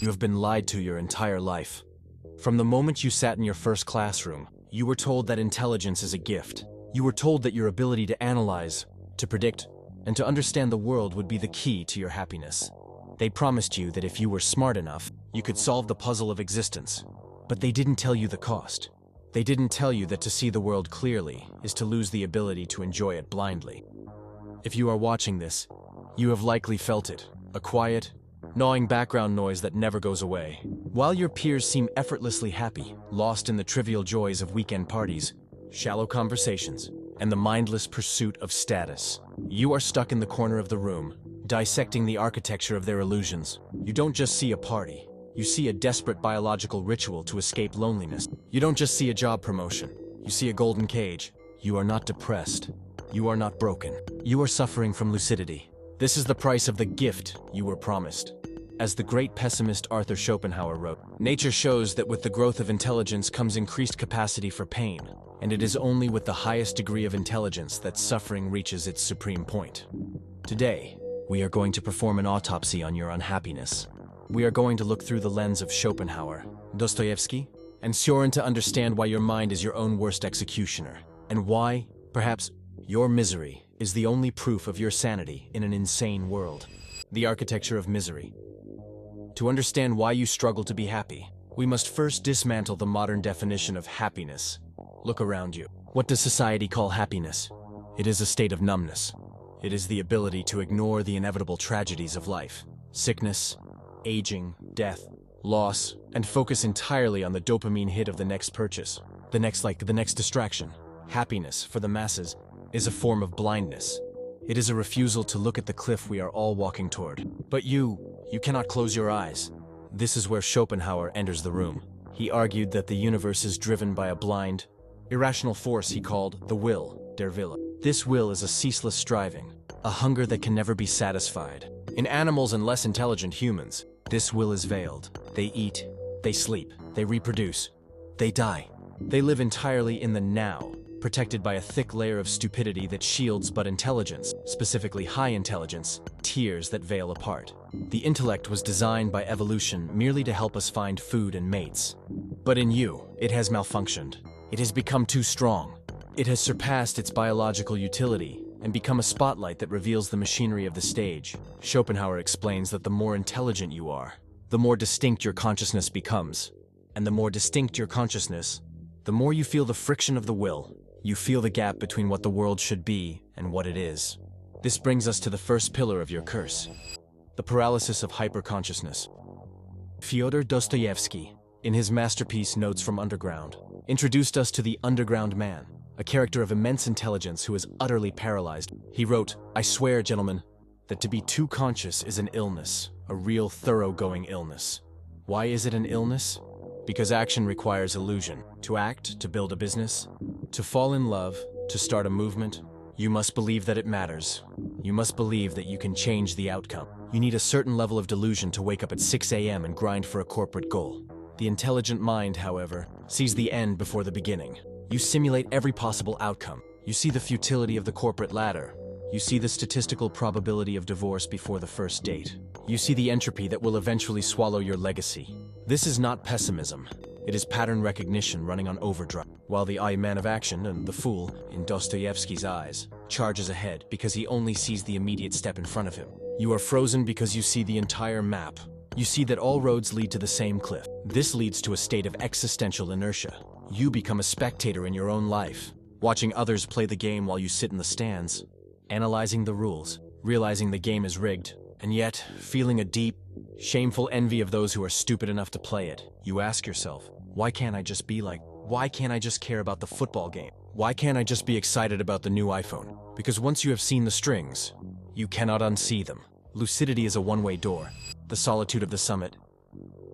You have been lied to your entire life. From the moment you sat in your first classroom, you were told that intelligence is a gift. You were told that your ability to analyze, to predict, and to understand the world would be the key to your happiness. They promised you that if you were smart enough, you could solve the puzzle of existence. But they didn't tell you the cost. They didn't tell you that to see the world clearly is to lose the ability to enjoy it blindly. If you are watching this, you have likely felt it, a quiet, gnawing background noise that never goes away. While your peers seem effortlessly happy, lost in the trivial joys of weekend parties, shallow conversations, and the mindless pursuit of status, you are stuck in the corner of the room, dissecting the architecture of their illusions. You don't just see a party. You see a desperate biological ritual to escape loneliness. You don't just see a job promotion. You see a golden cage. You are not depressed. You are not broken. You are suffering from lucidity. This is the price of the gift you were promised. As the great pessimist Arthur Schopenhauer wrote, nature shows that with the growth of intelligence comes increased capacity for pain, and it is only with the highest degree of intelligence that suffering reaches its supreme point. Today, we are going to perform an autopsy on your unhappiness. We are going to look through the lens of Schopenhauer, Dostoevsky, and Soren to understand why your mind is your own worst executioner, and why, perhaps, your misery is the only proof of your sanity in an insane world. The architecture of misery. To understand why you struggle to be happy, we must first dismantle the modern definition of happiness. Look around you. What does society call happiness? It is a state of numbness. It is the ability to ignore the inevitable tragedies of life, sickness, aging, death, loss, and focus entirely on the dopamine hit of the next purchase, the next distraction. Happiness, for the masses, is a form of blindness. It is a refusal to look at the cliff we are all walking toward. But you cannot close your eyes. This is where Schopenhauer enters the room. He argued that the universe is driven by a blind, irrational force he called the will, der Wille. This will is a ceaseless striving, a hunger that can never be satisfied. In animals and less intelligent humans, this will is veiled. They eat, they sleep, they reproduce, they die. They live entirely in the now, protected by a thick layer of stupidity that shields but intelligence, specifically high intelligence, tears that veil apart. The intellect was designed by evolution merely to help us find food and mates. But in you, it has malfunctioned. It has become too strong. It has surpassed its biological utility and become a spotlight that reveals the machinery of the stage. Schopenhauer explains that the more intelligent you are, the more distinct your consciousness becomes. And the more distinct your consciousness, the more you feel the friction of the will. You feel the gap between what the world should be and what it is. This brings us to the first pillar of your curse, the paralysis of hyperconsciousness. Fyodor Dostoevsky, in his masterpiece Notes from Underground, introduced us to the underground man, a character of immense intelligence who is utterly paralyzed. He wrote, "I swear, gentlemen, that to be too conscious is an illness, a real thoroughgoing illness." Why is it an illness? Because action requires illusion. To act, to build a business, to fall in love, to start a movement, you must believe that it matters. You must believe that you can change the outcome. You need a certain level of delusion to wake up at 6 a.m. and grind for a corporate goal. The intelligent mind, however, sees the end before the beginning. You simulate every possible outcome. You see the futility of the corporate ladder. You see the statistical probability of divorce before the first date. You see the entropy that will eventually swallow your legacy. This is not pessimism. It is pattern recognition running on overdrive. While the man of action and the fool, in Dostoevsky's eyes, charges ahead because he only sees the immediate step in front of him. You are frozen because you see the entire map. You see that all roads lead to the same cliff. This leads to a state of existential inertia. You become a spectator in your own life, watching others play the game while you sit in the stands, analyzing the rules, realizing the game is rigged, and yet feeling a deep, shameful envy of those who are stupid enough to play it. You ask yourself, why can't I just care about the football game? Why can't I just be excited about the new iPhone? Because once you have seen the strings, you cannot unsee them. Lucidity is a one-way door, the solitude of the summit.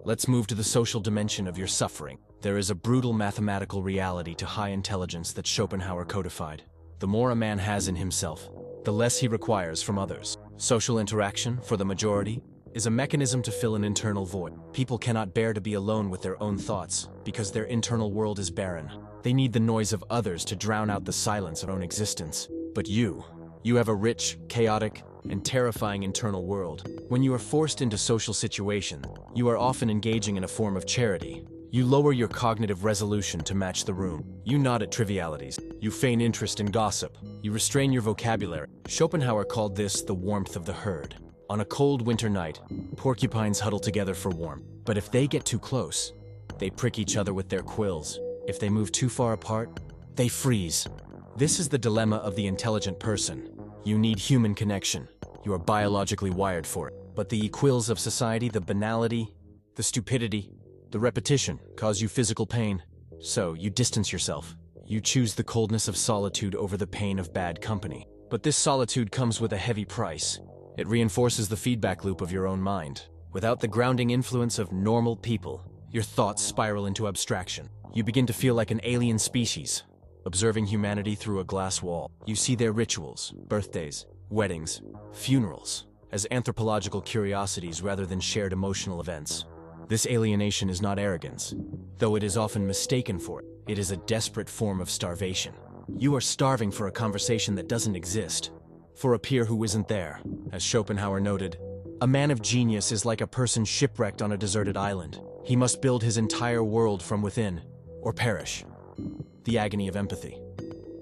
Let's move to the social dimension of your suffering. There is a brutal mathematical reality to high intelligence that Schopenhauer codified. The more a man has in himself, the less he requires from others. Social interaction, for the majority, is a mechanism to fill an internal void. People cannot bear to be alone with their own thoughts because their internal world is barren. They need the noise of others to drown out the silence of their own existence. But you have a rich, chaotic, and terrifying internal world. When you are forced into social situations, you are often engaging in a form of charity. You lower your cognitive resolution to match the room. You nod at trivialities. You feign interest in gossip. You restrain your vocabulary. Schopenhauer called this the warmth of the herd. On a cold winter night, porcupines huddle together for warmth. But if they get too close, they prick each other with their quills. If they move too far apart, they freeze. This is the dilemma of the intelligent person. You need human connection. You are biologically wired for it. But the quills of society, the banality, the stupidity, the repetition cause you physical pain. So you distance yourself. You choose the coldness of solitude over the pain of bad company. But this solitude comes with a heavy price. It reinforces the feedback loop of your own mind. Without the grounding influence of normal people, your thoughts spiral into abstraction. You begin to feel like an alien species, observing humanity through a glass wall. You see their rituals, birthdays, weddings, funerals, as anthropological curiosities rather than shared emotional events. This alienation is not arrogance, though it is often mistaken for it. It is a desperate form of starvation. You are starving for a conversation that doesn't exist, for a peer who isn't there. As Schopenhauer noted, a man of genius is like a person shipwrecked on a deserted island. He must build his entire world from within, or perish. The agony of empathy.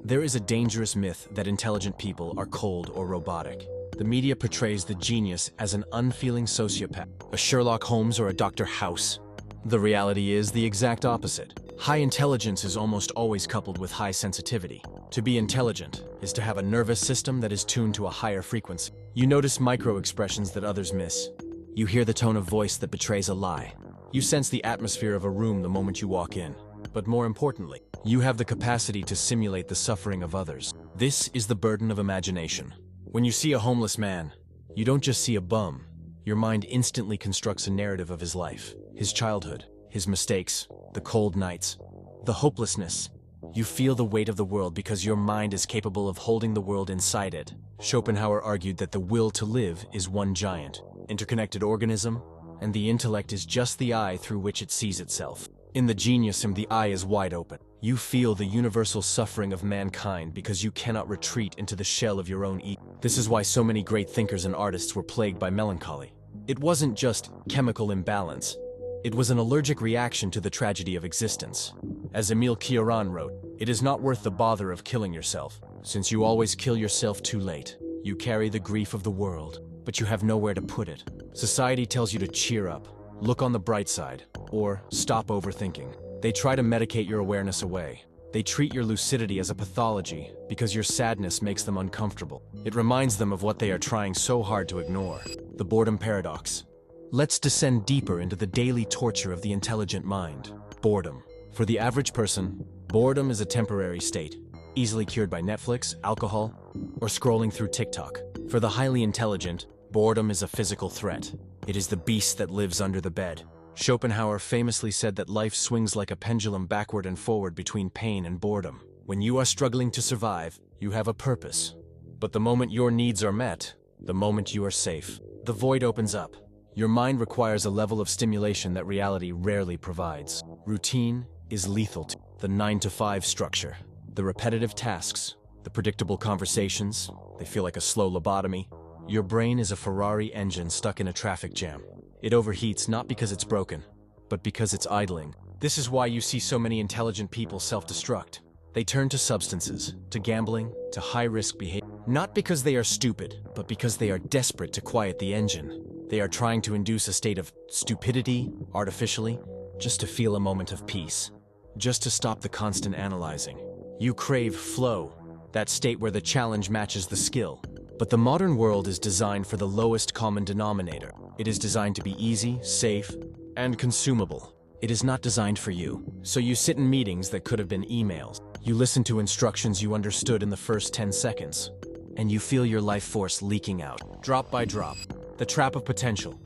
There is a dangerous myth that intelligent people are cold or robotic. The media portrays the genius as an unfeeling sociopath, a Sherlock Holmes or a Dr. House. The reality is the exact opposite. High intelligence is almost always coupled with high sensitivity. To be intelligent is to have a nervous system that is tuned to a higher frequency. You notice micro-expressions that others miss. You hear the tone of voice that betrays a lie. You sense the atmosphere of a room the moment you walk in. But more importantly, you have the capacity to simulate the suffering of others. This is the burden of imagination. When you see a homeless man, you don't just see a bum. Your mind instantly constructs a narrative of his life, his childhood, his mistakes, the cold nights, the hopelessness. You feel the weight of the world because your mind is capable of holding the world inside it. Schopenhauer argued that the will to live is one giant, interconnected organism, and the intellect is just the eye through which it sees itself. In the geniusum, the eye is wide open. You feel the universal suffering of mankind because you cannot retreat into the shell of your own ego. This is why so many great thinkers and artists were plagued by melancholy. It wasn't just chemical imbalance. It was an allergic reaction to the tragedy of existence. As Emile Cioran wrote, "It is not worth the bother of killing yourself, since you always kill yourself too late. You carry the grief of the world, but you have nowhere to put it. Society tells you to cheer up, look on the bright side, or stop overthinking. They try to medicate your awareness away. They treat your lucidity as a pathology because your sadness makes them uncomfortable. It reminds them of what they are trying so hard to ignore. The boredom paradox. Let's descend deeper into the daily torture of the intelligent mind. Boredom. For the average person, boredom is a temporary state, easily cured by Netflix, alcohol, or scrolling through TikTok. For the highly intelligent, boredom is a physical threat. It is the beast that lives under the bed. Schopenhauer famously said that life swings like a pendulum backward and forward between pain and boredom. When you are struggling to survive, you have a purpose. But the moment your needs are met, the moment you are safe, the void opens up. Your mind requires a level of stimulation that reality rarely provides. Routine is lethal to the 9-to-5 structure. The repetitive tasks, the predictable conversations, they feel like a slow lobotomy. Your brain is a Ferrari engine stuck in a traffic jam. It overheats not because it's broken, but because it's idling. This is why you see so many intelligent people self-destruct. They turn to substances, to gambling, to high-risk behavior. Not because they are stupid, but because they are desperate to quiet the engine. They are trying to induce a state of stupidity, artificially, just to feel a moment of peace. Just to stop the constant analyzing. You crave flow, that state where the challenge matches the skill. But the modern world is designed for the lowest common denominator. It is designed to be easy, safe, and consumable. It is not designed for you. So you sit in meetings that could have been emails. You listen to instructions you understood in the first 10 seconds. And you feel your life force leaking out, drop by drop. The trap of potential.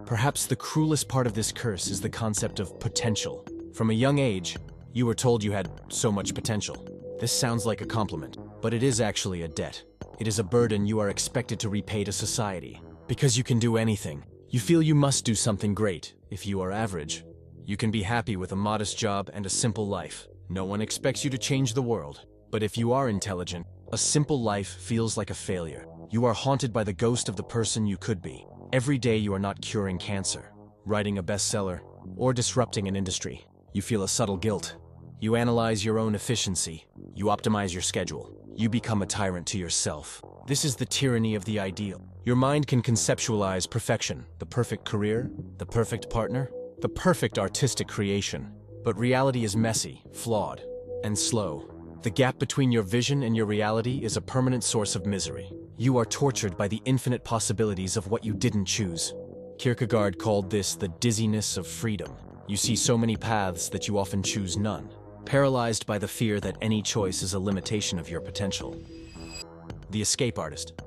Perhaps the cruelest part of this curse is the concept of potential. From a young age, you were told you had so much potential. This sounds like a compliment, but it is actually a debt. It is a burden you are expected to repay to society. Because you can do anything, you feel you must do something great. If you are average, you can be happy with a modest job and a simple life. No one expects you to change the world. But if you are intelligent, a simple life feels like a failure. You are haunted by the ghost of the person you could be. Every day you are not curing cancer, writing a bestseller, or disrupting an industry. You feel a subtle guilt. You analyze your own efficiency. You optimize your schedule. You become a tyrant to yourself. This is the tyranny of the ideal. Your mind can conceptualize perfection, the perfect career, the perfect partner, the perfect artistic creation. But reality is messy, flawed, and slow. The gap between your vision and your reality is a permanent source of misery. You are tortured by the infinite possibilities of what you didn't choose. Kierkegaard called this the dizziness of freedom. You see so many paths that you often choose none, paralyzed by the fear that any choice is a limitation of your potential. The escape artist.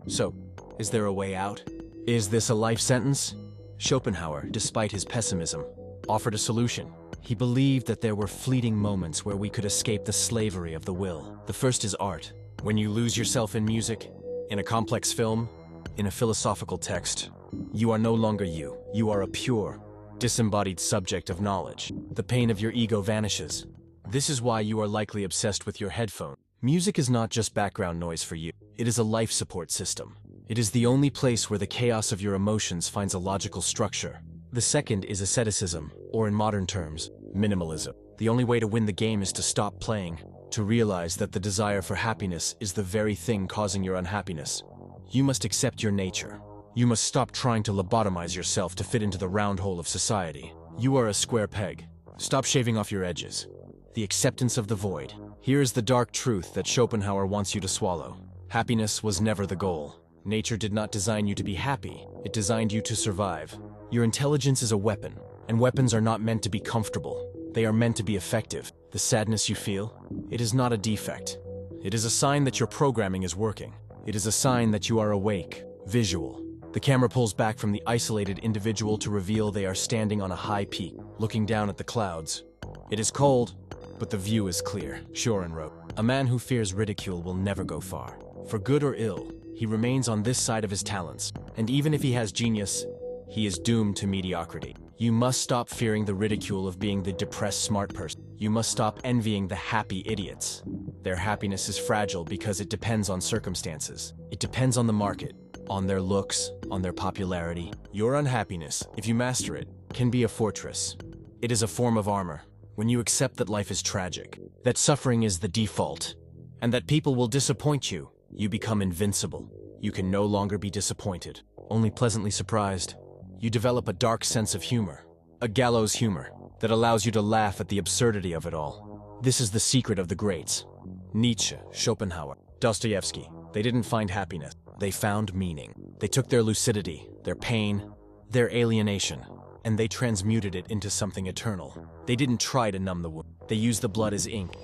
So, is there a way out? Is this a life sentence? Schopenhauer, despite his pessimism, offered a solution. He believed that there were fleeting moments where we could escape the slavery of the will. The first is art. When you lose yourself in music, in a complex film, in a philosophical text, you are no longer you. You are a pure, disembodied subject of knowledge. The pain of your ego vanishes. This is why you are likely obsessed with your headphone. Music is not just background noise for you. It is a life support system. It is the only place where the chaos of your emotions finds a logical structure. The second is asceticism, or in modern terms, minimalism. The only way to win the game is to stop playing, to realize that the desire for happiness is the very thing causing your unhappiness. You must accept your nature. You must stop trying to lobotomize yourself to fit into the round hole of society. You are a square peg. Stop shaving off your edges. The acceptance of the void. Here is the dark truth that Schopenhauer wants you to swallow. Happiness was never the goal. Nature did not design you to be happy. It designed you to survive. Your intelligence is a weapon, and weapons are not meant to be comfortable. They are meant to be effective. The sadness you feel, it is not a defect. It is a sign that your programming is working. It is a sign that you are awake, visual. The camera pulls back from the isolated individual to reveal they are standing on a high peak, looking down at the clouds. It is cold, but the view is clear. Shoren wrote, "A man who fears ridicule will never go far. For good or ill, he remains on this side of his talents, and even if he has genius, he is doomed to mediocrity." You must stop fearing the ridicule of being the depressed smart person. You must stop envying the happy idiots. Their happiness is fragile because it depends on circumstances. It depends on the market, on their looks, on their popularity. Your unhappiness, if you master it, can be a fortress. It is a form of armor. When you accept that life is tragic, that suffering is the default, and that people will disappoint you, you become invincible. You can no longer be disappointed, only pleasantly surprised. You develop a dark sense of humor, a gallows humor, that allows you to laugh at the absurdity of it all. This is the secret of the greats. Nietzsche, Schopenhauer, Dostoevsky, they didn't find happiness. They found meaning. They took their lucidity, their pain, their alienation, and they transmuted it into something eternal. They didn't try to numb the wound. They used the blood as ink.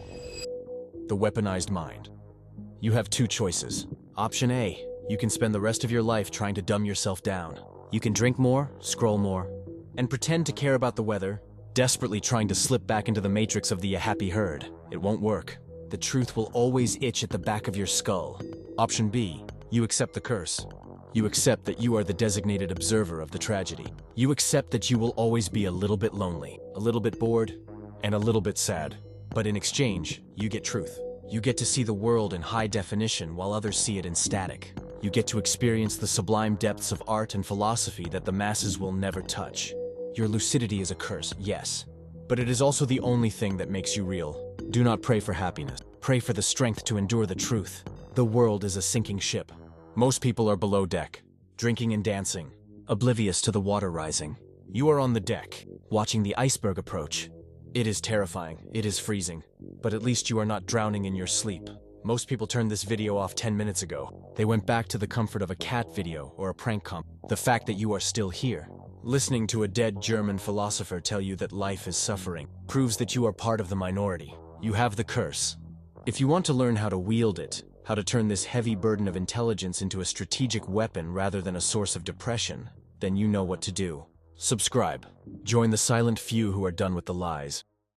The weaponized mind. You have two choices. Option A, you can spend the rest of your life trying to dumb yourself down. You can drink more, scroll more, and pretend to care about the weather, desperately trying to slip back into the matrix of the happy herd. It won't work. The truth will always itch at the back of your skull. Option B, you accept the curse. You accept that you are the designated observer of the tragedy. You accept that you will always be a little bit lonely, a little bit bored, and a little bit sad. But in exchange, you get truth. You get to see the world in high definition while others see it in static. You get to experience the sublime depths of art and philosophy that the masses will never touch. Your lucidity is a curse, yes, but it is also the only thing that makes you real. Do not pray for happiness. Pray for the strength to endure the truth. The world is a sinking ship. Most people are below deck, drinking and dancing, oblivious to the water rising. You are on the deck, watching the iceberg approach. It is terrifying, it is freezing, but at least you are not drowning in your sleep. Most people turned this video off 10 minutes ago. They went back to the comfort of a cat video or a prank comp. The fact that you are still here, listening to a dead German philosopher tell you that life is suffering, proves that you are part of the minority. You have the curse. If you want to learn how to wield it, how to turn this heavy burden of intelligence into a strategic weapon rather than a source of depression, then you know what to do. Subscribe. Join the silent few who are done with the lies.